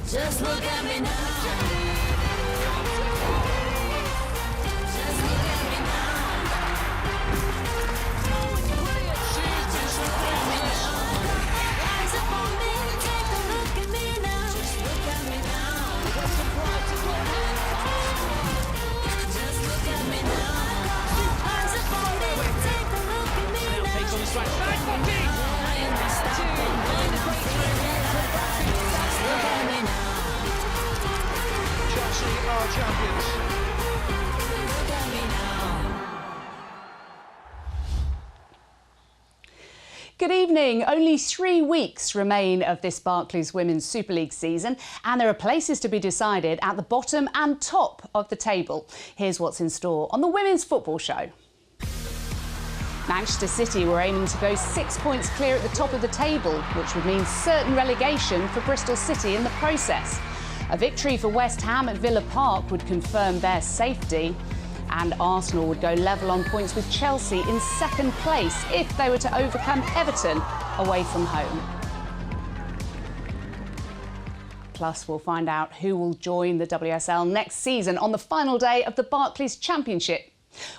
Just look at me now. Just look at me now. Just look at me now. Eyes up on me, take a look at me now. Just look at me now. Just look at me now. Eyes up on me, take a look at me now. Takes on the strike side, Bobby! I am look at me now. Chelsea are champions. Look at me now. Good evening. Only 3 weeks remain of this Barclays Women's Super League season, and there are places to be decided at the bottom and top of the table. Here's what's in store on the Women's Football Show. Manchester City were aiming to go 6 points clear at the top of the table, which would mean certain relegation for Bristol City in the process. A victory for West Ham at Villa Park would confirm their safety. And Arsenal would go level on points with Chelsea in second place if they were to overcome Everton away from home. Plus, we'll find out who will join the WSL next season on the final day of the Barclays Championship.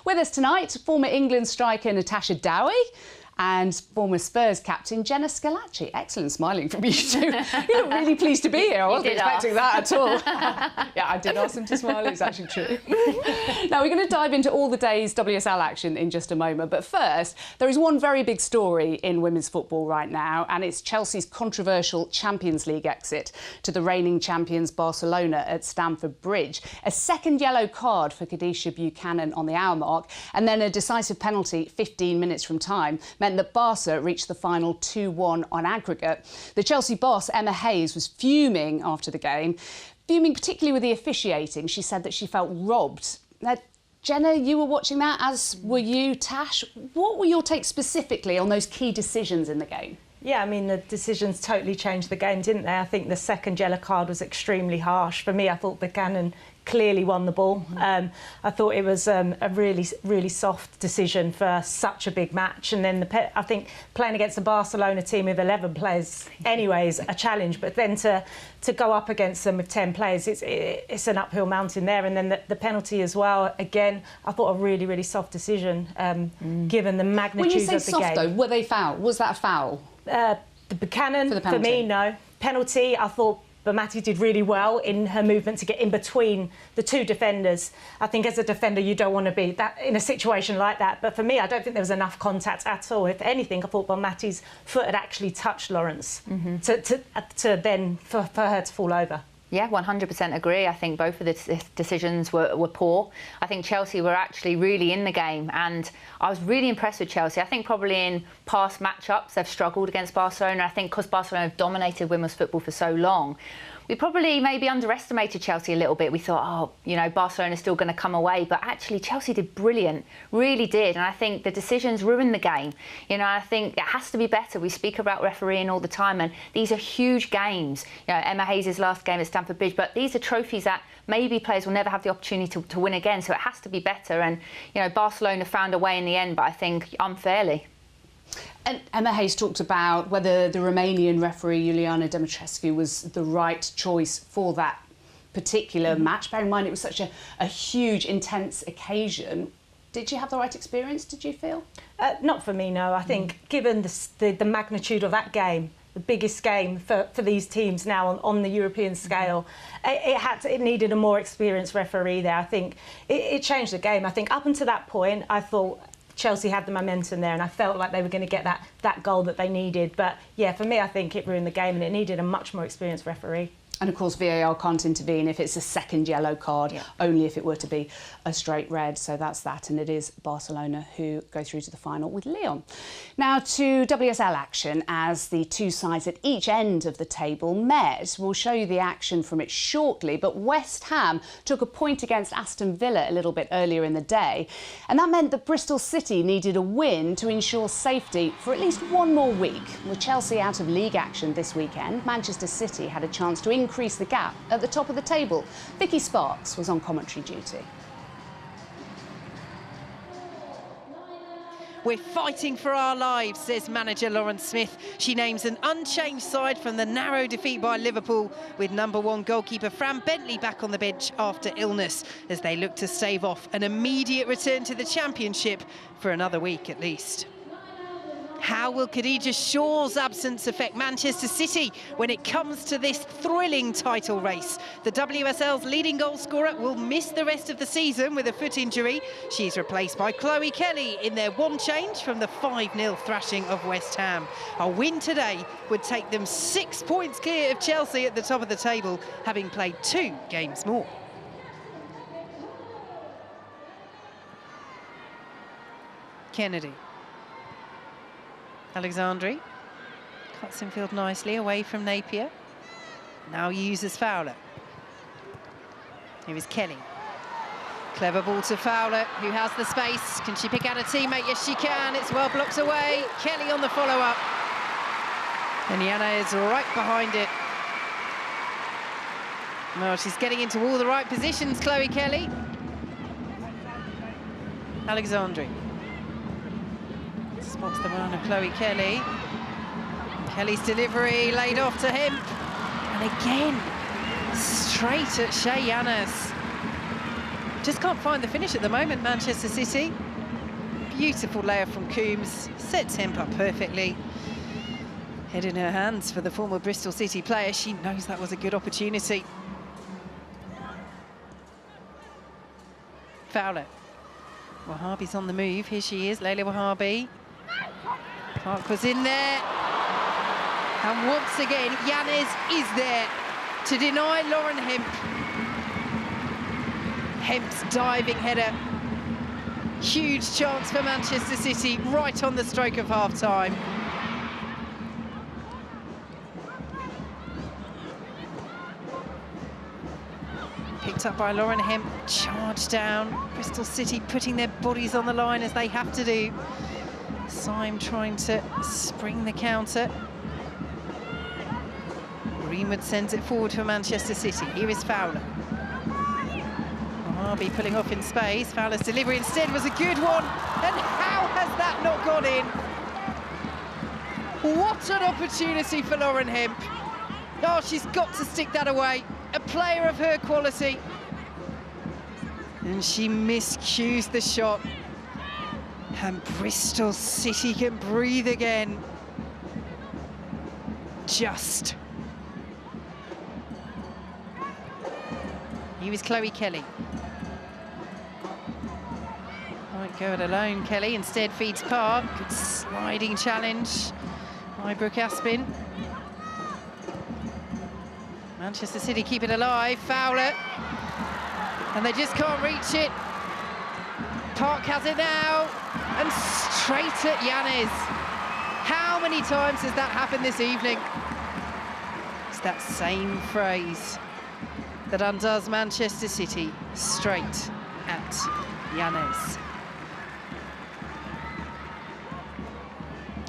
With us tonight, former England striker Natasha Dowie and former Spurs captain Jenna Schillaci. Excellent smiling from you two. You look really pleased to be here. I wasn't expecting that at all. Yeah, I did ask them to smile. It's actually true. Now, we're going to dive into all the day's WSL action in just a moment. But first, there is one very big story in women's football right now, and it's Chelsea's controversial Champions League exit to the reigning champions Barcelona at Stamford Bridge. A second yellow card for Khadisha Buchanan on the hour mark, and then a decisive penalty 15 minutes from time meant that Barca reached the final 2-1 on aggregate. The Chelsea boss, Emma Hayes, was fuming after the game, fuming particularly with the officiating. She said that she felt robbed. Now, Jenna, you were watching that, as were you, Tash. What were your takes specifically on those key decisions in the game? Yeah, I mean, the decisions totally changed the game, didn't they? I think the second yellow card was extremely harsh. For me, I thought Buchanan clearly won the ball. I thought it was a really soft decision for such a big match. And then I think playing against a Barcelona team with 11 players anyway is a challenge. But then to go up against them with 10 players, it's an uphill mountain there. And then the penalty as well, again, I thought a really soft decision given the magnitude of the game. When you say soft, though, were they foul? Was that a foul? The Buchanan, for me, no. Penalty, I thought Bamati did really well in her movement to get in between the two defenders. I think as a defender, you don't want to be that in a situation like that. But for me, I don't think there was enough contact at all. If anything, I thought Bamati's foot had actually touched Lawrence to then for her to fall over. Yeah, 100% agree. I think both of the decisions were poor. I think Chelsea were actually really in the game, and I was really impressed with Chelsea. I think probably in past matchups they've struggled against Barcelona. I think because Barcelona have dominated women's football for so long, we probably maybe underestimated Chelsea a little bit. We thought, oh, you know, Barcelona's still going to come away. But actually, Chelsea did brilliant, really did. And I think the decisions ruined the game. You know, I think it has to be better. We speak about refereeing all the time, and these are huge games. You know, Emma Hayes' last game at Stamford Bridge, but these are trophies that maybe players will never have the opportunity to win again. So it has to be better. And, you know, Barcelona found a way in the end, but I think unfairly. And Emma Hayes talked about whether the Romanian referee Iuliana Dumitrescu was the right choice for that particular match. Bear in mind, it was such a huge, intense occasion. Did you have the right experience, did you feel? Not for me, no. I think given the magnitude of that game, the biggest game for these teams now on the European scale, it needed a more experienced referee there. I think it changed the game. I think up until that point, I thought Chelsea had the momentum there, and I felt like they were going to get that goal that they needed. But yeah, for me, I think it ruined the game, and it needed a much more experienced referee. And of course, VAR can't intervene if it's a second yellow card, only if it were to be a straight red. So that's that. And it is Barcelona who go through to the final with Lyon. Now to WSL action as the two sides at each end of the table met. We'll show you the action from it shortly. But West Ham took a point against Aston Villa a little bit earlier in the day. And that meant that Bristol City needed a win to ensure safety for at least one more week. With Chelsea out of league action this weekend, Manchester City had a chance to increase the gap at the top of the table. Vicky Sparks was on commentary duty. We're fighting for our lives, says manager Lauren Smith. She names an unchanged side from the narrow defeat by Liverpool, with #1 goalkeeper Fran Bentley back on the bench after illness, as they look to stave off an immediate return to the Championship for another week at least. How will Khadija Shaw's absence affect Manchester City when it comes to this thrilling title race? The WSL's leading goal scorer will miss the rest of the season with a foot injury. She's replaced by Chloe Kelly in their one change from the 5-0 thrashing of West Ham. A win today would take them 6 points clear of Chelsea at the top of the table, having played 2 games more. Kennedy. Alexandri cuts infield nicely away from Napier. Now uses Fowler. Here is Kelly. Clever ball to Fowler, who has the space. Can she pick out a teammate? Yes, she can. It's well blocked away. Kelly on the follow-up. And Yana is right behind it. Well, she's getting into all the right positions, Chloe Kelly. Alexandri. Spots the run of Chloe Kelly. Kelly's delivery laid off to him. And again, straight at Shea Yanes. Just can't find the finish at the moment, Manchester City. Beautiful layer from Coombs. Sets him up perfectly. Head in her hands for the former Bristol City player. She knows that was a good opportunity. Fowler. Wahhabi's on the move. Here she is, Leila Wahhabi. Clark was in there. And once again, Yanes is there to deny Lauren Hemp. Hemp's diving header. Huge chance for Manchester City right on the stroke of half-time. Picked up by Lauren Hemp, charged down. Bristol City putting their bodies on the line as they have to do. Syme trying to spring the counter. Greenwood sends it forward for Manchester City. Here is Fowler. Wahhabi pulling off in space. Fowler's delivery instead was a good one. And how has that not gone in? What an opportunity for Lauren Hemp. Oh, she's got to stick that away. A player of her quality. And she miscues the shot. And Bristol City can breathe again. Just. Here is Chloe Kelly. Won't go it alone, Kelly. Instead feeds Park. Good sliding challenge by Brooke Aspin. Manchester City keep it alive. Fowler. And they just can't reach it. Park has it now. And straight at Yanes. How many times has that happened this evening? It's that same phrase that undoes Manchester City, straight at Yanes.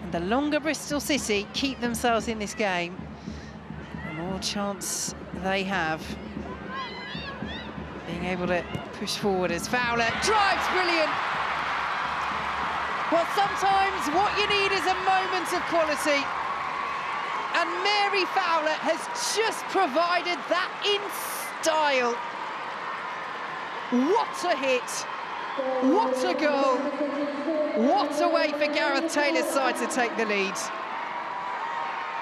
And the longer Bristol City keep themselves in this game, the more chance they have being able to push forward as Fowler drives brilliant. Well, sometimes what you need is a moment of quality. And Mary Fowler has just provided that in style. What a hit. What a goal. What a way for Gareth Taylor's side to take the lead.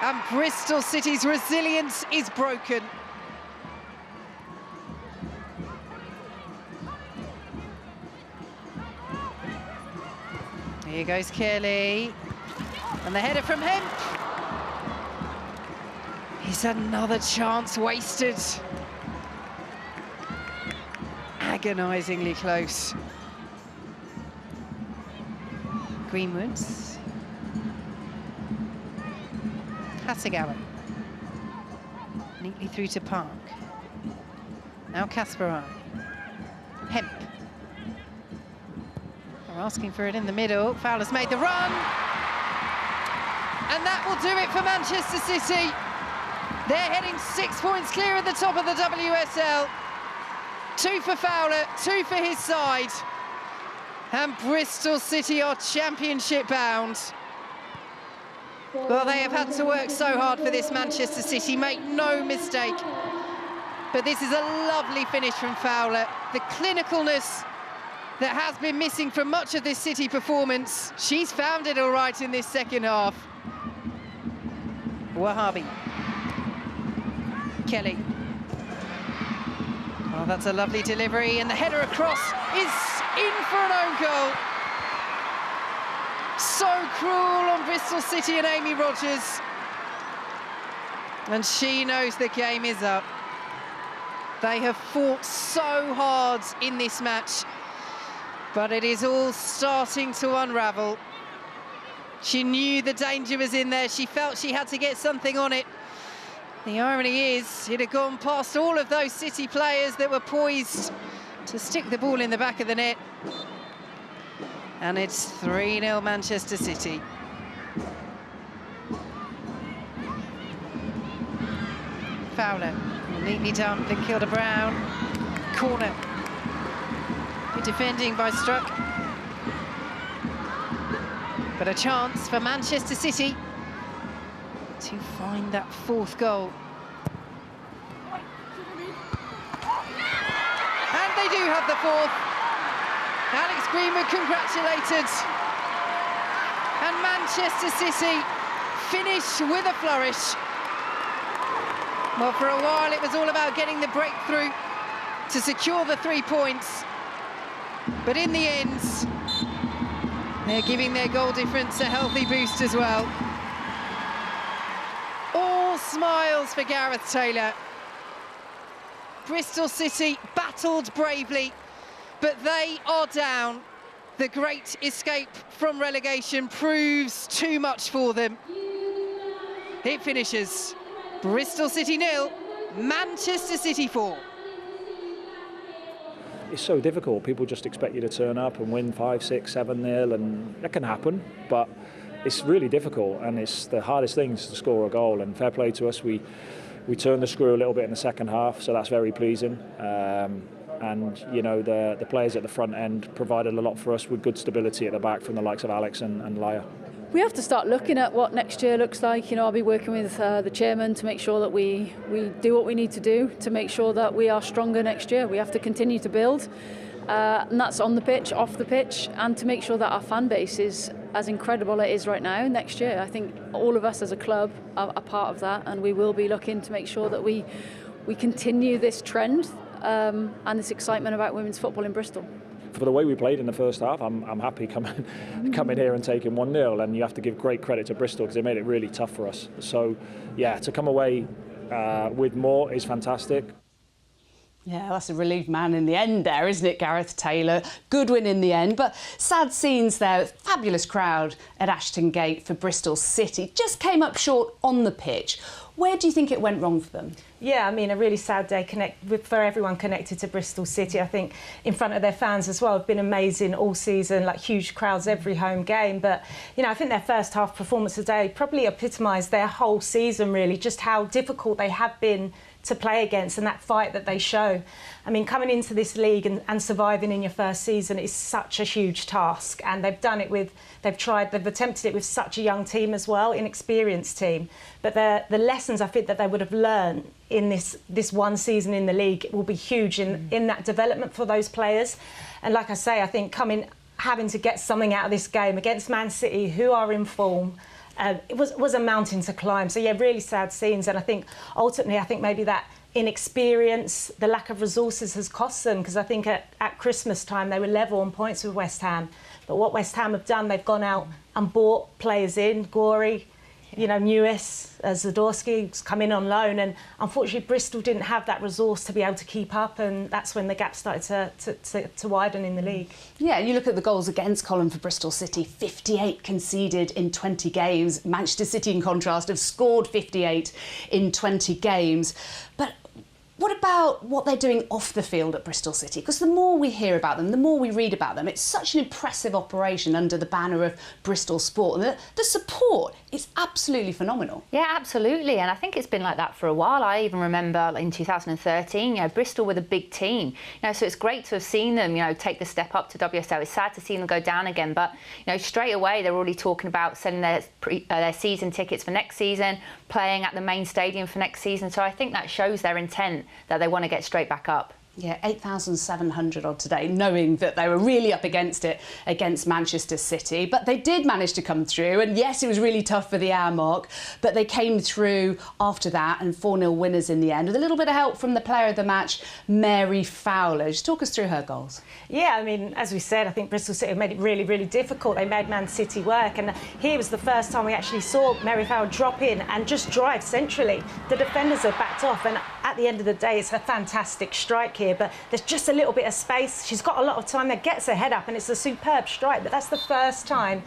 And Bristol City's resilience is broken. Here goes Kelly. And the header from Hemp. Is another chance wasted. Agonisingly close. Greenwoods. Hasegawa. Neatly through to Park. Now Kasparov. Hemp. They're asking for it in the middle. Fowler's made the run. And that will do it for Manchester City. They're heading 6 points clear at the top of the WSL. 2 for Fowler, 2 for his side. And Bristol City are championship bound. Well, they have had to work so hard for this, Manchester City, make no mistake. But this is a lovely finish from Fowler. The clinicalness that has been missing from much of this City performance, she's found it all right in this second half. Wahabi. Kelly. Oh, that's a lovely delivery, and the header across is in for an own goal. So cruel on Bristol City and Amy Rogers. And she knows the game is up. They have fought so hard in this match, but it is all starting to unravel. She knew the danger was in there. She felt she had to get something on it. The irony is, it had gone past all of those City players that were poised to stick the ball in the back of the net. And it's 3-0 Manchester City. Fowler, neatly done, Kilda Brown. Corner. Good defending by Struck. But a chance for Manchester City to find that fourth goal. And they do have the fourth. Alex Greenwood congratulated. And Manchester City finish with a flourish. Well, for a while it was all about getting the breakthrough to secure the 3 points. But in the end, they're giving their goal difference a healthy boost as well. All smiles for Gareth Taylor. Bristol City battled bravely, but they are down. The great escape from relegation proves too much for them. It finishes Bristol City 0, Manchester City 4. It's so difficult. People just expect you to turn up and win 5, 6, 7-0, and that can happen, but it's really difficult, and it's the hardest thing is to score a goal. And fair play to us, we turned the screw a little bit in the second half, so that's very pleasing. And you know, the players at the front end provided a lot for us with good stability at the back from the likes of Alex and Laia. We have to start looking at what next year looks like. You know, I'll be working with the chairman to make sure that we do what we need to do to make sure that we are stronger next year. We have to continue to build, and that's on the pitch, off the pitch, and to make sure that our fan base is as incredible as it is right now next year. I think all of us as a club are part of that, and we will be looking to make sure that we continue this trend and this excitement about women's football in Bristol. For the way we played in the first half, I'm happy coming here and taking 1-0, and you have to give great credit to Bristol because they made it really tough for us. So, yeah, to come away with more is fantastic. Yeah, that's a relieved man in the end there, isn't it, Gareth Taylor? Good win in the end, but sad scenes there. Fabulous crowd at Ashton Gate for Bristol City. Just came up short on the pitch. Where do you think it went wrong for them? Yeah, I mean, a really sad day for everyone connected to Bristol City. I think in front of their fans as well have been amazing all season, like huge crowds every home game. But, you know, I think their first half performance today probably epitomised their whole season, really, just how difficult they have been to play against and that fight that they show. I mean, coming into this league and surviving in your first season is such a huge task, and they've done it with, they've attempted it with such a young team as well, inexperienced team. But the lessons I think that they would have learned in this one season in the league will be huge in that development for those players. And like I say, I think having to get something out of this game against Man City, who are in form, it was a mountain to climb. So yeah, really sad scenes. And I think ultimately, maybe that inexperience, the lack of resources has cost them, because I think at Christmas time they were level on points with West Ham. But what West Ham have done, they've gone out and bought players in, Gorey, you know, Newis, Zadorsky's come in on loan, and unfortunately Bristol didn't have that resource to be able to keep up, and that's when the gap started to widen in the league. Yeah, you look at the goals against column for Bristol City, 58 conceded in 20 games. Manchester City, in contrast, have scored 58 in 20 games. But What about what they're doing off the field at Bristol City? Because the more we hear about them, the more we read about them, it's such an impressive operation under the banner of Bristol Sport. And the support is absolutely phenomenal. Yeah, absolutely. And I think it's been like that for a while. I even remember in 2013, Bristol were the big team. So it's great to have seen them, take the step up to WSL. It's sad to see them go down again. But, straight away, they're already talking about selling their season tickets for next season, playing at the main stadium for next season. So I think that shows their intent that they want to get straight back up. Yeah, 8,700 odd today, knowing that they were really up against it against Manchester City. But they did manage to come through. And yes, it was really tough for the hour mark, but they came through after that and 4-0 winners in the end, with a little bit of help from the player of the match, Mary Fowler. Just talk us through her goals. Yeah, I mean, as we said, I think Bristol City made it really, really difficult. They made Man City work. And here was the first time we actually saw Mary Fowler drop in and just drive centrally. The defenders are backed off. And at the end of the day, it's a fantastic strike here. But there's just a little bit of space. She's got a lot of time there, gets her head up, and it's a superb strike. But that's the first time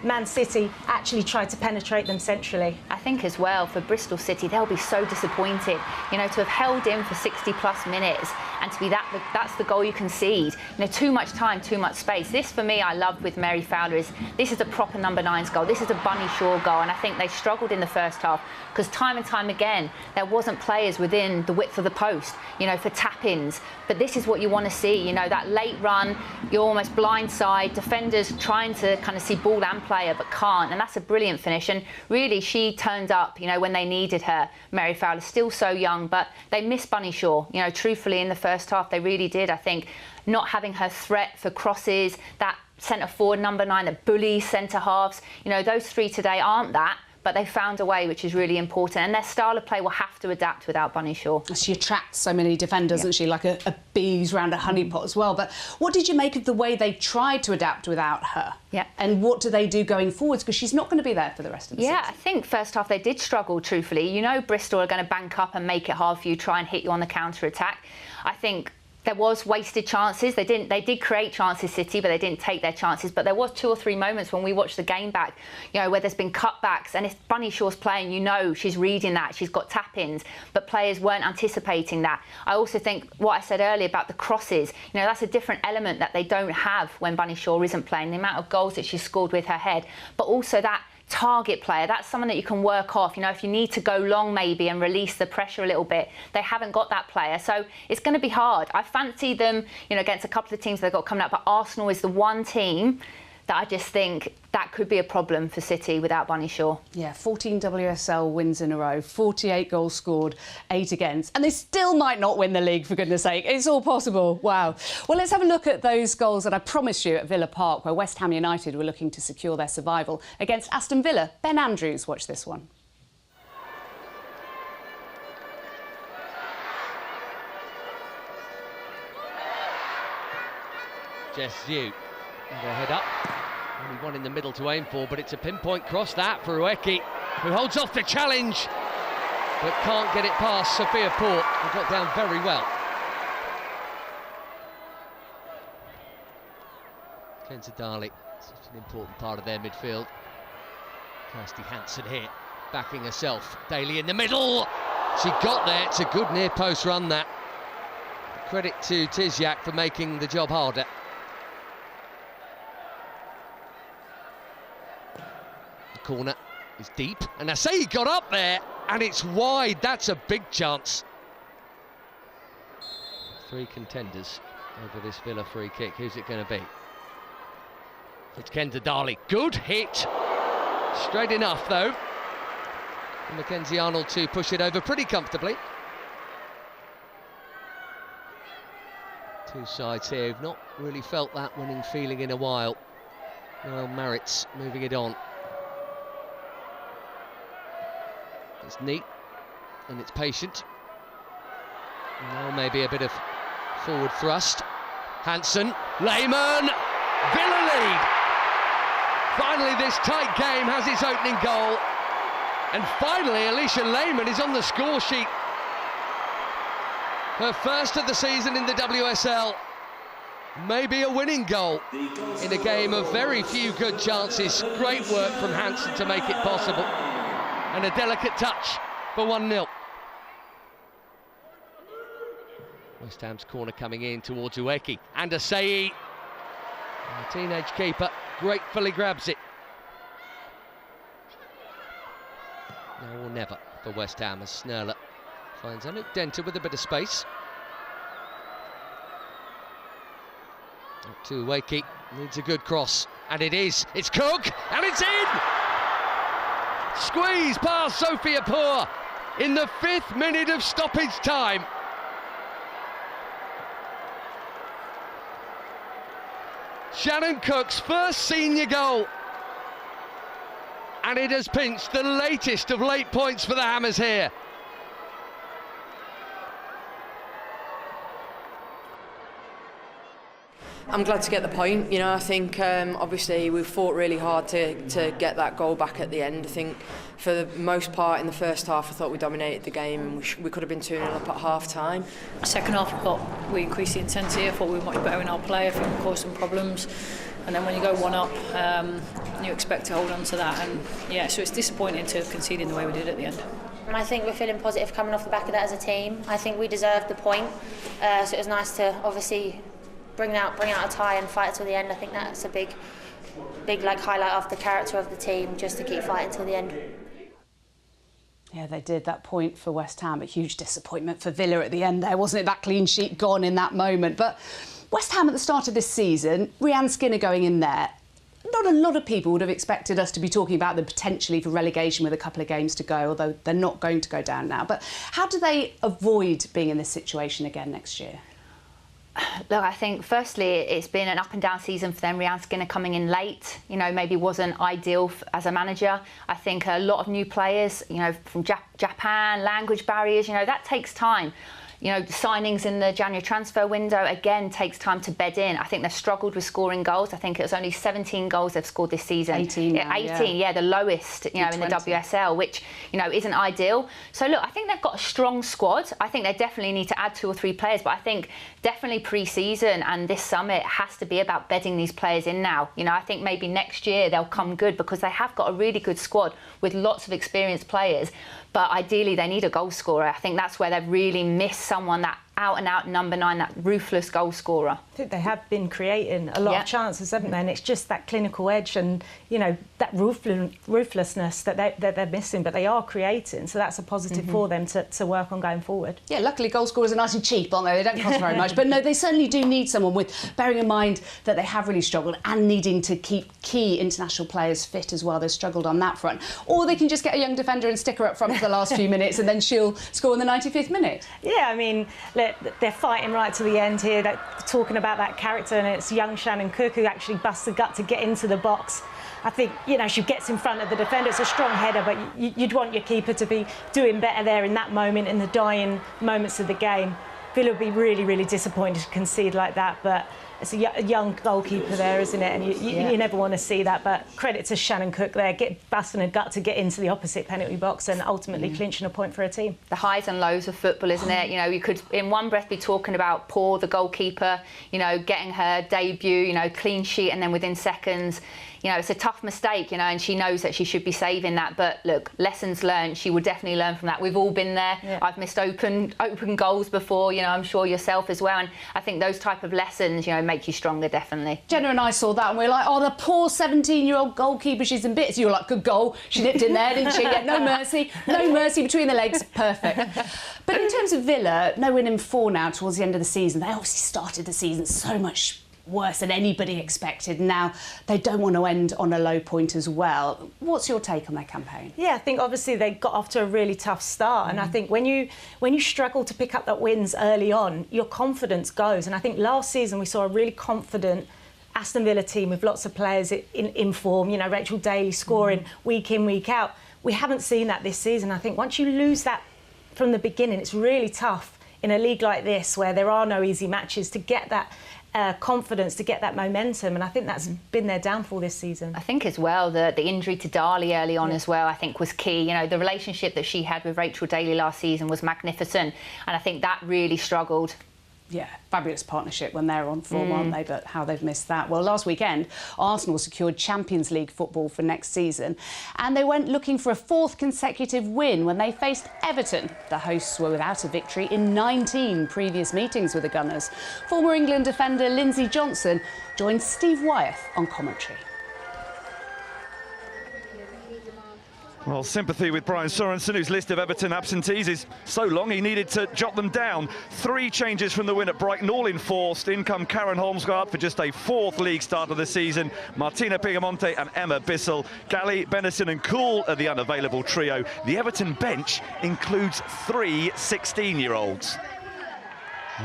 Man City actually tried to penetrate them centrally. I think as well, for Bristol City, they'll be so disappointed, to have held in for 60+ minutes and to be that's the goal you concede. Too much time, too much space. This, for me, I loved with Mary Fowler is this is a proper number 9's goal. This is a Bunny Shaw goal, and I think they struggled in the first half because time and time again, there wasn't players within the width of the post, for tap-ins. But this is what you want to see, that late run, you're almost blindside, defenders trying to kind of see ball and player but can't, and that's a brilliant finish. And really, she turned up, when they needed her. Mary Fowler, still so young, but they missed Bunny Shaw, truthfully in the first half, they really did. I think not having her threat for crosses, that centre forward number 9 that bullies centre halves, those three today aren't that. But they found a way, which is really important. And their style of play will have to adapt without Bunny Shaw. She attracts so many defenders, doesn't she? Like a bees round a honeypot as well. But what did you make of the way they tried to adapt without her? Yeah. And what do they do going forwards? Because she's not going to be there for the rest of the season. Yeah, I think first half they did struggle, truthfully. Bristol are going to bank up and make it hard for you, try and hit you on the counter-attack. I think there was wasted chances. They did create chances, City, but they didn't take their chances. But there was 2 or 3 moments when we watched the game back, where there's been cutbacks, and if Bunny Shaw's playing, she's reading that, she's got tap-ins, but players weren't anticipating that. I also think what I said earlier about the crosses, that's a different element that they don't have when Bunny Shaw isn't playing. The amount of goals that she's scored with her head, but also that target player, that's someone that you can work off. If you need to go long maybe and release the pressure a little bit, they haven't got that player. So it's going to be hard. I fancy them, against a couple of teams they've got coming up, but Arsenal is the one team that I just think that could be a problem for City without Bunny Shaw. Yeah, 14 WSL wins in a row, 48 goals scored, 8 against. And they still might not win the league, for goodness sake. It's all possible. Wow. Well, let's have a look at those goals that I promised you at Villa Park, where West Ham United were looking to secure their survival against Aston Villa. Ben Andrews, watch this one. Jess Zhu, their head up. Only one in the middle to aim for, but it's a pinpoint cross that for Ueki, who holds off the challenge, but can't get it past Sophia Port, who got down very well. Kenza Dali, such an important part of their midfield. Kirsty Hansen here, backing herself. Daly in the middle. She got there. It's a good near post run, that. Credit to Tizyak for making the job harder. Corner is deep, and I say he got up there and it's wide. That's a big chance. 3 contenders over this Villa free kick. Who's it going to be? It's Kenza Dali. Good hit, straight enough though, and Mackenzie Arnold to push it over pretty comfortably. Two sides here who've not really felt that winning feeling in a while. Well, Maritz moving it on. It's neat and it's patient. Now maybe a bit of forward thrust. Hansen, Lehmann, Villa lead. Finally this tight game has its opening goal. And finally Alicia Lehmann is on the score sheet. Her first of the season in the WSL. Maybe a winning goal in a game of very few good chances. Great work from Hansen to make it possible. And a delicate touch for 1-0. West Ham's corner coming in towards Ueki. And Asei, the teenage keeper, gratefully grabs it. Now or never for West Ham as Snurler finds Anouk Denter with a bit of space. Up to Ueki, needs a good cross, and it is. It's Cook, and it's in! Squeeze past Sophia Poor in the 5th minute of stoppage time. Shannon Cook's first senior goal. And it has pinched the latest of late points for the Hammers here. I'm glad to get the point. You know, I think obviously we fought really hard to get that goal back at the end. I think for the most part in the first half I thought we dominated the game and we could have been 2-0 up at half time. Second half we increased the intensity. I thought we were much better in our play. I think we caused some problems. And then when you go 1-up, you expect to hold on to that. And yeah, so it's disappointing to concede in the way we did at the end. And I think we're feeling positive coming off the back of that as a team. I think we deserved the point. So it was nice to obviously bring out a tie and fight till the end. I think that's a big highlight of the character of the team, just to keep fighting till the end. Yeah, they did. That point for West Ham, a huge disappointment for Villa at the end there, wasn't it? That clean sheet gone in that moment. But West Ham at the start of this season, Rhian Skinner going in there, not a lot of people would have expected us to be talking about them potentially for relegation with a couple of games to go, although they're not going to go down now. But how do they avoid being in this situation again next year? Look, I think firstly it's been an up and down season for them. Rhian Skinner coming in late, you know, maybe wasn't ideal as a manager. I think a lot of new players, you know, from Japan, language barriers, you know, that takes time. You know, the signings in the January transfer window, again, takes time to bed in. I think they've struggled with scoring goals. I think it was only 17 goals they've scored this season. 18 now, 18, yeah, the lowest, you know, in the WSL, which, you know, isn't ideal. So, look, I think they've got a strong squad. I think they definitely need to add 2 or 3 players, but I think definitely pre-season and this summer it has to be about bedding these players in now. You know, I think maybe next year they'll come good because they have got a really good squad with lots of experienced players. But ideally, they need a goal scorer. I think that's where they've really missed someone, that out-and-out number 9, that ruthless goal scorer. I think they have been creating a lot of chances, haven't they? And it's just that clinical edge and, you know, that ruthlessness that they're missing, but they are creating. So that's a positive for them to work on going forward. Yeah, luckily goal scorers are nice and cheap, aren't they? They don't cost very much. But no, they certainly do need someone with, bearing in mind that they have really struggled and needing to keep key international players fit as well. They've struggled on that front. Or they can just get a young defender and stick her up front for the last few minutes and then she'll score in the 95th minute. Yeah, I mean, they're fighting right to the end here. They're talking about that character, and it's young Shannon Cook who actually busts the gut to get into the box. I think, you know, she gets in front of the defender. It's a strong header, but you'd want your keeper to be doing better there in that moment, in the dying moments of the game. Villa would be really, really disappointed to concede like that, but it's a young goalkeeper there, isn't it? And you never want to see that, but credit to Shannon Cook there, busting a gut to get into the opposite penalty box and ultimately clinching a point for her team. The highs and lows of football, isn't it? You know, you could in one breath be talking about Paul, the goalkeeper, you know, getting her debut, you know, clean sheet, and then within seconds, you know, it's a tough mistake, you know, and she knows that she should be saving that. But look, lessons learned. She will definitely learn from that. We've all been there. Yeah. I've missed open goals before, you know, I'm sure yourself as well. And I think those type of lessons, you know, make you stronger, definitely. Jenna and I saw that and we were like, oh, the poor 17-year-old goalkeeper, she's in bits. You were like, good goal. She nipped in there, didn't she? Yeah, no mercy between the legs. Perfect. But in terms of Villa, no win in 4 now towards the end of the season. They obviously started the season so much worse than anybody expected. Now they don't want to end on a low point as well. What's your take on their campaign? Yeah, I think obviously they got off to a really tough start, and I think when you struggle to pick up that wins early on, your confidence goes. And I think last season we saw a really confident Aston Villa team with lots of players in form. You know, Rachel Daly scoring week in, week out. We haven't seen that this season. I think once you lose that from the beginning, it's really tough in a league like this where there are no easy matches to get that confidence, to get that momentum, and I think that's been their downfall this season. I think as well the injury to Dali early on as well, I think was key. You know, the relationship that she had with Rachel Daly last season was magnificent, and I think that really struggled. Yeah, fabulous partnership when they're on form, aren't they? But how they've missed that. Well, last weekend, Arsenal secured Champions League football for next season, and they went looking for a 4th consecutive win when they faced Everton. The hosts were without a victory in 19 previous meetings with the Gunners. Former England defender Lindsay Johnson joined Steve Wyeth on commentary. Well, sympathy with Brian Sorensen, whose list of Everton absentees is so long he needed to jot them down. 3 changes from the win at Brighton, all enforced. In come Karen Holmsgaard for just a 4th league start of the season. Martina Pigamonte and Emma Bissell. Gally, Benison and Cool are the unavailable trio. The Everton bench includes 3 16-year-olds.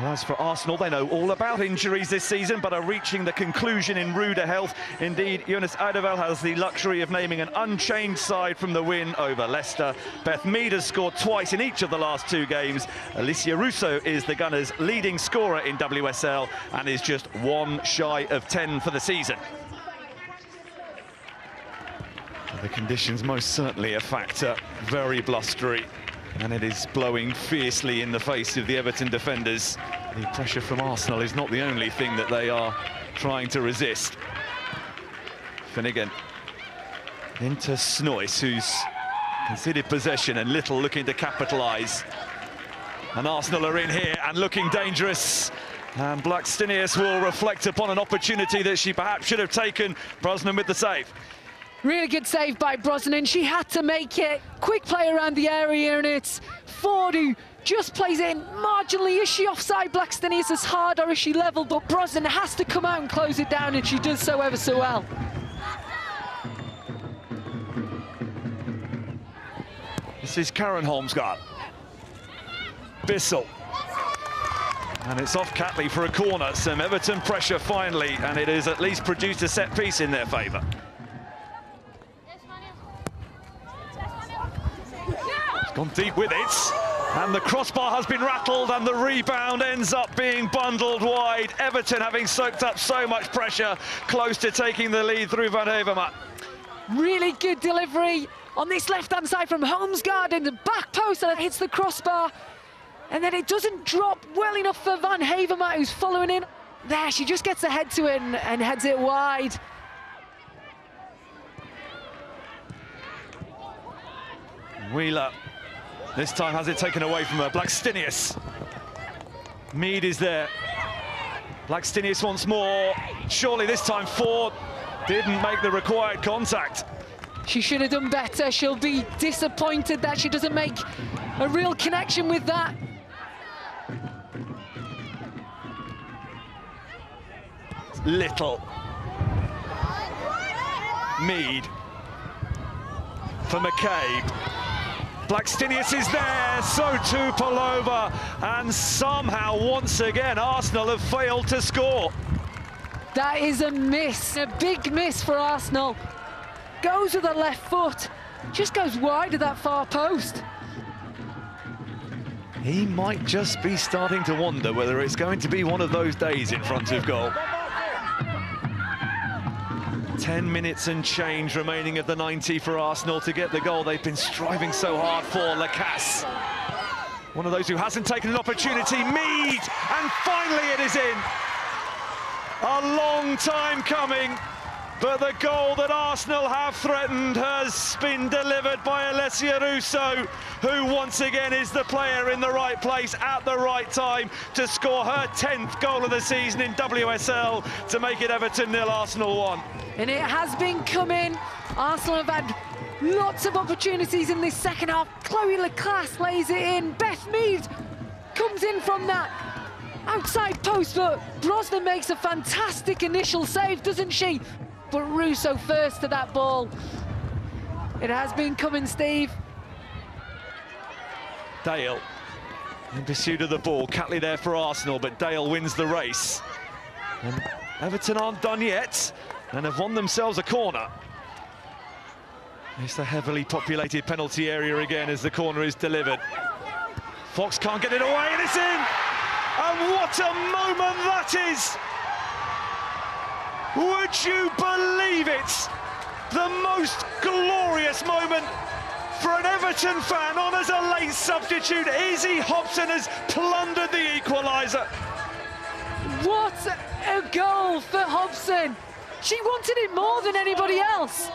Well, as for Arsenal, they know all about injuries this season, but are reaching the conclusion in ruder health. Indeed, Jonas Eidevall has the luxury of naming an unchanged side from the win over Leicester. Beth Mead has scored twice in each of the last 2 games. Alicia Russo is the Gunners' leading scorer in WSL and is just 1 shy of 10 for the season. The conditions most certainly a factor, very blustery. And it is blowing fiercely in the face of the Everton defenders. The pressure from Arsenal is not the only thing that they are trying to resist. Finnegan into Snoyce, who's conceded possession and Little looking to capitalise. And Arsenal are in here and looking dangerous. And Blackstenius will reflect upon an opportunity that she perhaps should have taken. Brosnan with the save. Really good save by Brosnan. She had to make it. Quick play around the area, and it's Ford who just plays in marginally. Is she offside? Blackstenius is hard, or is she level? But Brosnan has to come out and close it down, and she does so ever so well. This is Karen Holmsgaard. Bissell. And it's off Catley for a corner. Some Everton pressure finally, and it has at least produced a set piece in their favour. Gone deep with it, and the crossbar has been rattled, and the rebound ends up being bundled wide. Everton having soaked up so much pressure, close to taking the lead through Van Hevermaet. Really good delivery on this left-hand side from Holmsgaard in the back post, and it hits the crossbar. And then it doesn't drop well enough for Van Hevermaet, who's following in. There, she just gets the head to it and heads it wide. Wheeler. This time has it taken away from her. Blackstenius. Mead is there. Blackstenius once more. Surely this time Ford didn't make the required contact. She should have done better. She'll be disappointed that she doesn't make a real connection with that. Little. Mead. For McCabe. Blackstenius is there, so too Palova, and somehow once again Arsenal have failed to score. That is a miss, a big miss for Arsenal. Goes with the left foot, just goes wide of that far post. He might just be starting to wonder whether it's going to be one of those days in front of goal. 10 minutes and change remaining of the 90 for Arsenal to get the goal they've been striving so hard for. Lacasse, one of those who hasn't taken an opportunity. Mead, and finally it is in. A long time coming, but the goal that Arsenal have threatened has been delivered by Alessia Russo, who once again is the player in the right place at the right time to score her 10th goal of the season in WSL to make it Everton 0, Arsenal 1. And it has been coming. Arsenal have had lots of opportunities in this second half. Chloe Lacasse lays it in. Beth Mead comes in from that outside post, but Brosnan makes a fantastic initial save, doesn't she? But Russo first to that ball. It has been coming, Steve. Dale in pursuit of the ball. Catley there for Arsenal, but Dale wins the race. And Everton aren't done yet and have won themselves a corner. It's the heavily populated penalty area again as the corner is delivered. Fox can't get it away, and it's in! And what a moment that is! Would you believe it? The most glorious moment for an Everton fan on as a late substitute. Izzy Hobson has plundered the equaliser. What a goal for Hobson. She wanted it more than anybody else.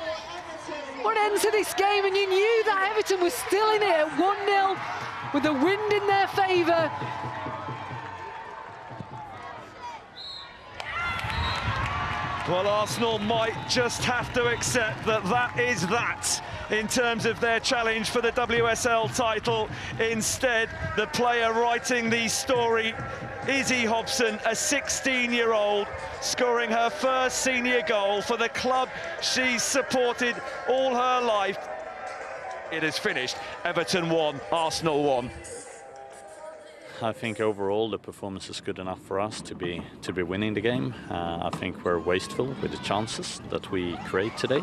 What end to this game, and you knew that Everton was still in it at 1-0 with the wind in their favour. Well, Arsenal might just have to accept that that is that in terms of their challenge for the WSL title. Instead, the player writing the story, Izzy Hobson, a 16-year-old, scoring her first senior goal for the club she's supported all her life. It is finished. Everton 1, Arsenal 1. I think overall the performance is good enough for us to be winning the game. I think we're wasteful with the chances that we create today.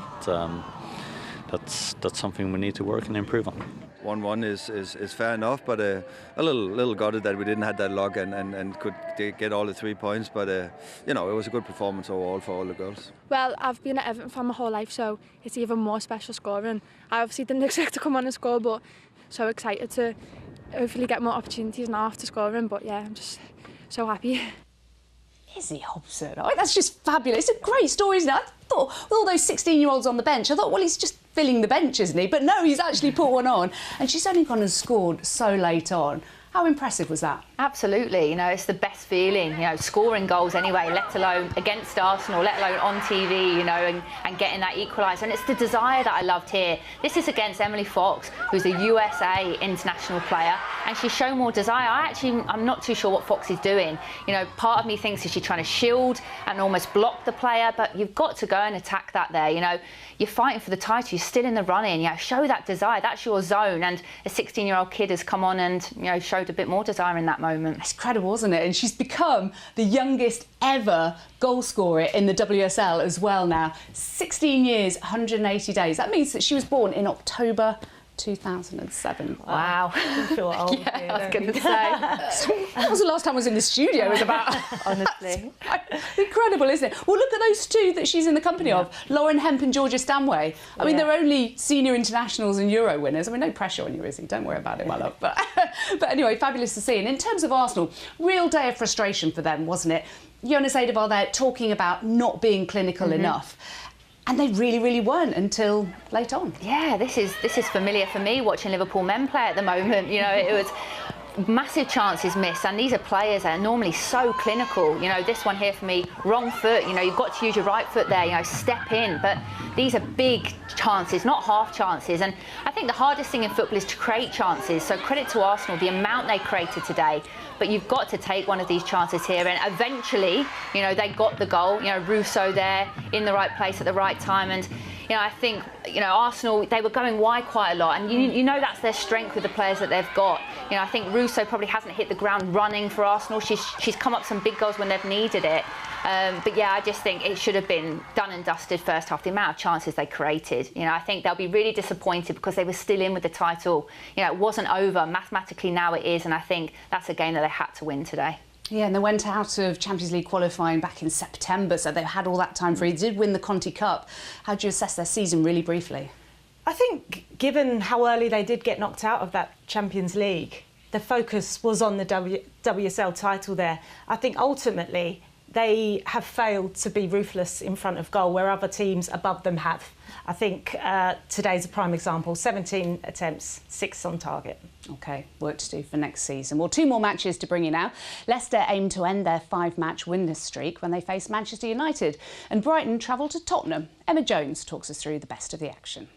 That's something we need to work and improve on. 1-1 is fair enough, but a little gutted that we didn't have that luck and could get all the 3 points. But you know, it was a good performance overall for all the girls. Well, I've been at Everton for my whole life, so it's even more special scoring. I obviously didn't expect to come on and score, but so excited to hopefully get more opportunities now after scoring. But yeah, I'm just so happy. Izzy Hobson, oh, that's just fabulous. It's a great story, isn't it? I thought, with all those 16-year-olds on the bench, I thought, well, he's just filling the bench, isn't he? But no, he's actually put one on. And she's only gone and scored so late on. How impressive was that? Absolutely, you know, it's the best feeling, you know, scoring goals anyway, let alone against Arsenal, let alone on TV, you know, and getting that equaliser. And it's the desire that I loved here. This is against Emily Fox, who's a USA international player, and she's shown more desire. I'm not too sure what Fox is doing. You know, part of me thinks is she trying to shield and almost block the player, but you've got to go and attack that there, you know. You're fighting for the title, you're still in the running, you know, show that desire, that's your zone. And a 16-year-old kid has come on and, you know, showed a bit more desire in that moment. It's incredible, isn't it? And she's become the youngest ever goal scorer in the WSL as well now. 16 years, 180 days. That means that she was born in October 2007. Wow. I feel old. Yeah, I was going to say. That was the last time I was in the studio. It was about... Honestly. Incredible, isn't it? Well, look at those two that she's in the company of. Lauren Hemp and Georgia Stanway. I mean, they're only senior internationals and Euro winners. I mean, no pressure on you, Izzy. Don't worry about it, my love. But anyway, fabulous to see. And in terms of Arsenal, real day of frustration for them, wasn't it? Jonas Eidevall there talking about not being clinical enough. And they really, really weren't until late on. Yeah, this is familiar for me watching Liverpool men play at the moment. You know, it was massive chances missed, and these are players that are normally so clinical. You know, this one here for me, wrong foot. You know, you've got to use your right foot there. You know, step in. But these are big chances, not half chances. And I think the hardest thing in football is to create chances. So credit to Arsenal, the amount they created today. But you've got to take one of these chances here, and eventually, you know, they got the goal. You know, Russo there in the right place at the right time, and you know, I think, you know, Arsenal, they were going wide quite a lot, and you know that's their strength with the players that they've got. You know, I think Russo probably hasn't hit the ground running for Arsenal. She's come up some big goals when they've needed it. But yeah, I just think it should have been done and dusted first half. The amount of chances they created, you know, I think they'll be really disappointed because they were still in with the title. You know, it wasn't over. Mathematically now it is, and I think that's a game that they had to win today. Yeah, and they went out of Champions League qualifying back in September, so they've had all that time free. They did win the Conti Cup. How do you assess their season, really briefly? I think, given how early they did get knocked out of that Champions League, the focus was on the WSL title there. I think ultimately they have failed to be ruthless in front of goal where other teams above them have. I think today's a prime example. 17 attempts, 6 on target. OK, work to do for next season. Well, 2 more matches to bring you now. Leicester aim to end their 5-match winless streak when they face Manchester United. And Brighton travel to Tottenham. Emma Jones talks us through the best of the action.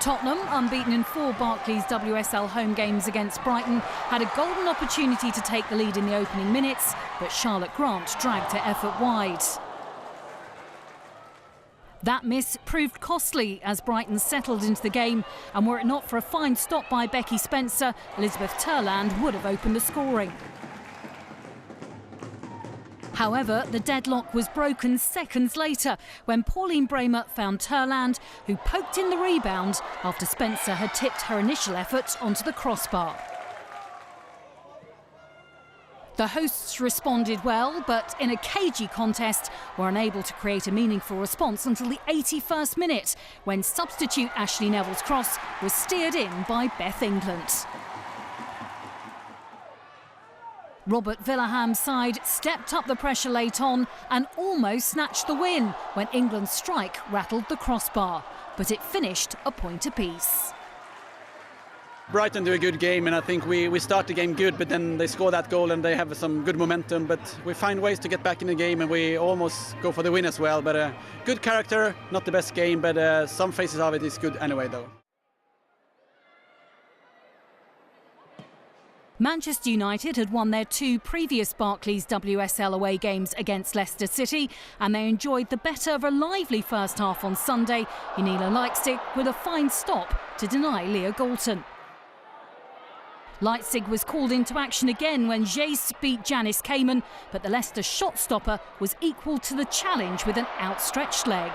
Tottenham, unbeaten in 4 Barclays WSL home games against Brighton, had a golden opportunity to take the lead in the opening minutes, but Charlotte Grant dragged her effort wide. That miss proved costly as Brighton settled into the game, and were it not for a fine stop by Becky Spencer, Elizabeth Turland would have opened the scoring. However, the deadlock was broken seconds later when Pauline Bremer found Turland, who poked in the rebound after Spencer had tipped her initial effort onto the crossbar. The hosts responded well, but in a cagey contest were unable to create a meaningful response until the 81st minute, when substitute Ashley Neville's cross was steered in by Beth England. Robert Villaham's side stepped up the pressure late on and almost snatched the win when England's strike rattled the crossbar. But it finished a point apiece. Brighton do a good game, and I think we start the game good, but then they score that goal and they have some good momentum. But we find ways to get back in the game, and we almost go for the win as well. But good character, not the best game, but some phases of it is good anyway, though. Manchester United had won their 2 previous Barclays WSL away games against Leicester City, and they enjoyed the better of a lively first half on Sunday. Yanila Leipzig with a fine stop to deny Leah Galton. Leipzig was called into action again when Jace beat Janice Cayman, but the Leicester shot stopper was equal to the challenge with an outstretched leg.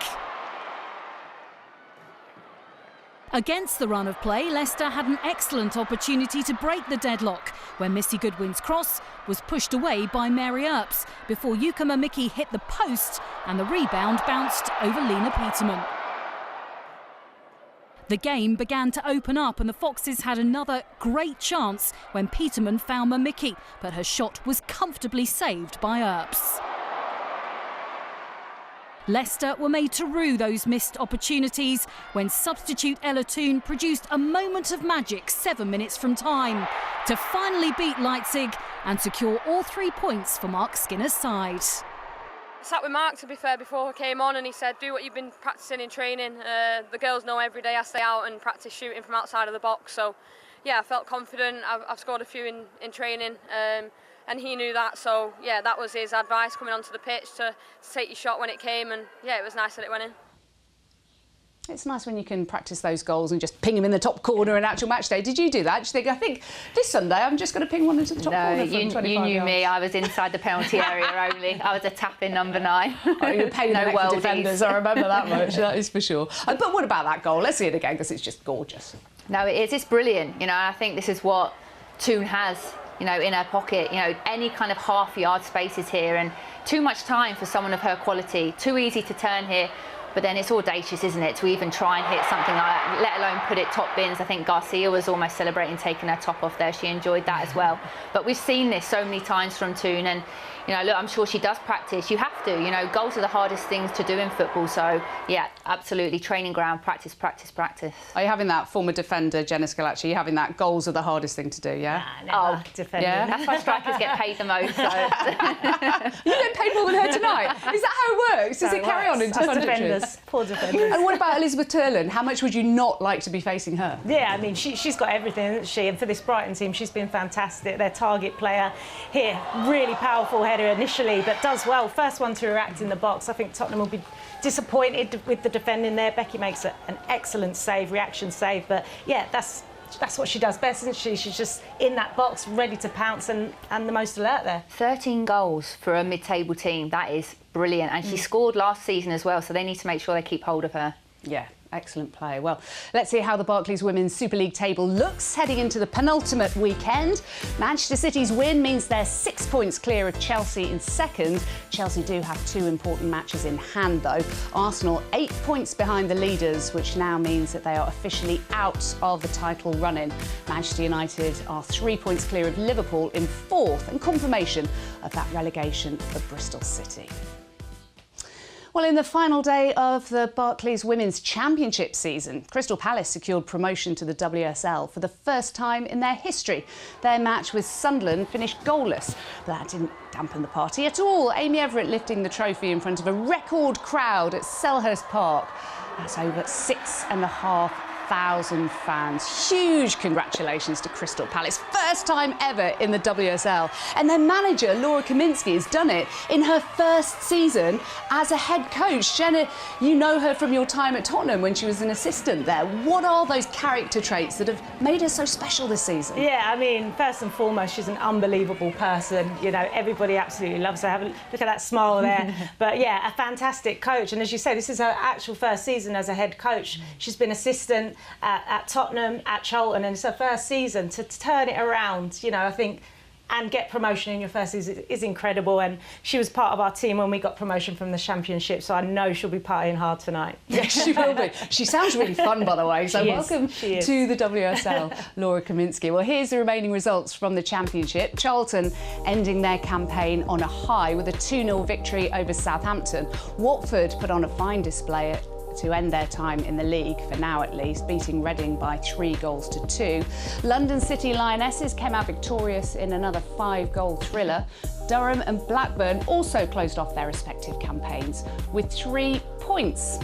Against the run of play, Leicester had an excellent opportunity to break the deadlock when Missy Goodwin's cross was pushed away by Mary Earps before Yuka Mamiki hit the post and the rebound bounced over Lena Peterman. The game began to open up and the Foxes had another great chance when Peterman found Mamiki, but her shot was comfortably saved by Earps. Leicester were made to rue those missed opportunities when substitute Ella Toon produced a moment of magic 7 minutes from time to finally beat Leipzig and secure all 3 points for Mark Skinner's side. I sat with Mark, to be fair, before I came on, and he said, do what you've been practising in training. The girls know every day I stay out and practice shooting from outside of the box. So, yeah, I felt confident. I've scored a few in training, and he knew that. So, yeah, that was his advice coming onto the pitch to take your shot when it came. And, yeah, it was nice that it went in. It's nice when you can practice those goals and just ping them in the top corner in actual match day. Did you do that? Did you think, I think this Sunday I'm just going to ping one into the top corner from 25 you knew yards? me. I was inside the penalty area only. I was a tap-in number 9. Oh, you were paying no the defenders, I remember that much, that is for sure. But what about that goal? Let's see it again because it's just gorgeous. No, it is. It's brilliant. You know, I think this is what Toon has, you know, in her pocket. You know, any kind of half-yard spaces here and too much time for someone of her quality. Too easy to turn here. But then it's audacious, isn't it, to even try and hit something like that, let alone put it top bins. I think Garcia was almost celebrating taking her top off there. She enjoyed that as well. But we've seen this so many times from Toon, and, you know, look, I'm sure she does practice. You have to, you know, goals are the hardest things to do in football. So, yeah, absolutely, training ground, practice, practice, practice. Are you having that, former defender, Jenna Scalacci, are you having that goals are the hardest thing to do, yeah? Nah, never. Defending. Yeah? That's why strikers get paid the most. So. You get paid more than her tonight? Is that how it works? Does it carry on into defenders? Poor defenders. And what about Elizabeth Turland? How much would you not like to be facing her? Yeah, I mean, she's got everything, hasn't she? And for this Brighton team, she's been fantastic. Their target player here, really powerful header initially, but does well. First one to react in the box. I think Tottenham will be disappointed with the defending there. Becky makes an excellent save, reaction save. But yeah, that's what she does best, isn't she? She's just in that box, ready to pounce and the most alert there. 13 goals for a mid-table team. That is brilliant. And she scored last season as well, so they need to make sure they keep hold of her. Yeah, excellent play. Well, let's see how the Barclays Women's Super League table looks heading into the penultimate weekend. Manchester City's win means they're 6 points clear of Chelsea in second. Chelsea do have 2 important matches in hand, though. Arsenal 8 points behind the leaders, which now means that they are officially out of the title run-in. Manchester United are 3 points clear of Liverpool in fourth, and confirmation of that relegation for Bristol City. Well, in the final day of the Barclays Women's Championship season, Crystal Palace secured promotion to the WSL for the first time in their history. Their match with Sunderland finished goalless, but that didn't dampen the party at all. Amy Everett lifting the trophy in front of a record crowd at Selhurst Park. That's over 6,500 fans. Huge congratulations to Crystal Palace. First time ever in the WSL. And their manager, Laura Kaminski, has done it in her first season as a head coach. Jenna, you know her from your time at Tottenham when she was an assistant there. What are those character traits that have made her so special this season? Yeah, I mean, first and foremost, she's an unbelievable person. You know, everybody absolutely loves her. Look at that smile there. But yeah, a fantastic coach. And as you say, this is her actual first season as a head coach. She's been assistant at Tottenham, at Charlton, and it's her first season to turn it around. You know, I think and get promotion in your first season is incredible. And she was part of our team when we got promotion from the Championship, so I know she'll be partying hard tonight. Yes, she will be. She sounds really fun, by the way. So welcome to the WSL, Laura Kaminski. Well, here's the remaining results from the Championship. Charlton ending their campaign on a high with a 2-0 victory over Southampton. Watford put on a fine display to end their time in the league, for now at least, beating Reading by 3-2. London City Lionesses came out victorious in another 5-goal thriller. Durham and Blackburn also closed off their respective campaigns with 3 points.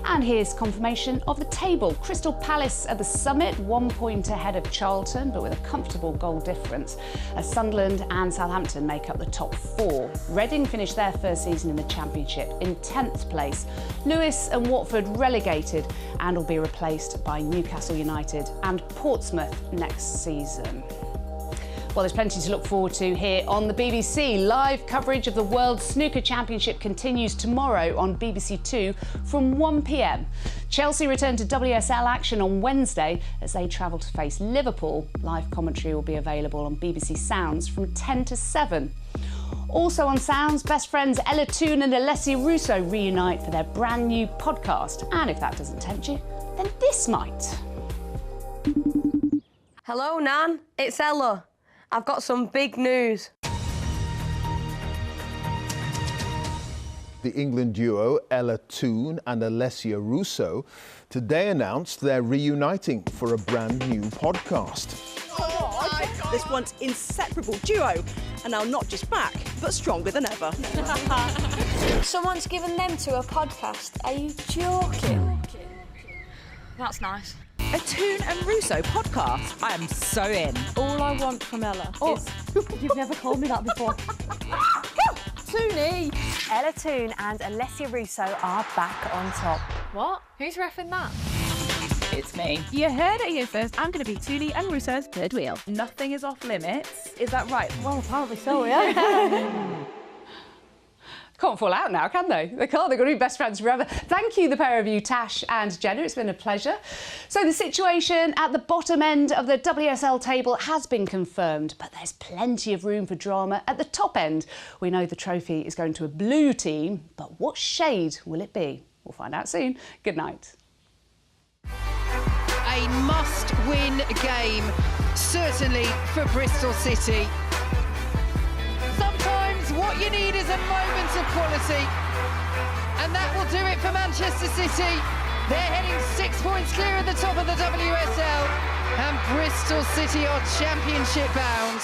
And here's confirmation of the table. Crystal Palace at the summit, 1 point ahead of Charlton, but with a comfortable goal difference. Sunderland and Southampton make up the top 4. Reading finished their first season in the Championship in 10th place. Lewis and Watford relegated and will be replaced by Newcastle United and Portsmouth next season. Well, there's plenty to look forward to here on the BBC. Live coverage of the World Snooker Championship continues tomorrow on BBC Two from 1 p.m. Chelsea return to WSL action on Wednesday as they travel to face Liverpool. Live commentary will be available on BBC Sounds from 10 to 7. Also on Sounds, best friends Ella Toone and Alessia Russo reunite for their brand new podcast. And if that doesn't tempt you, then this might. Hello, Nan. It's Ella. I've got some big news. The England duo Ella Toone and Alessia Russo today announced they're reuniting for a brand new podcast. Oh, this once inseparable duo are now not just back, but stronger than ever. Someone's given them to a podcast. Are you joking? That's nice. A Toone and Russo podcast. I am so in. All I want from Ella is... You've never called me that before. Toonie! Ella Toone and Alessia Russo are back on top. What? Who's reffing that? It's me. You heard it here first. I'm going to be Toonie and Russo's third wheel. Nothing is off limits. Is that right? Well, apparently so, yeah. Can't fall out now, can they? They can't. They're going to be best friends forever. Thank you, the pair of you, Tash and Jenna. It's been a pleasure. So the situation at the bottom end of the WSL table has been confirmed, but there's plenty of room for drama at the top end. We know the trophy is going to a blue team, but what shade will it be? We'll find out soon. Good night. A must-win game, certainly for Bristol City. Sometimes what you need is a moment of quality, and that will do it for Manchester City. They're heading 6 points clear at the top of the WSL, and Bristol City are championship bound.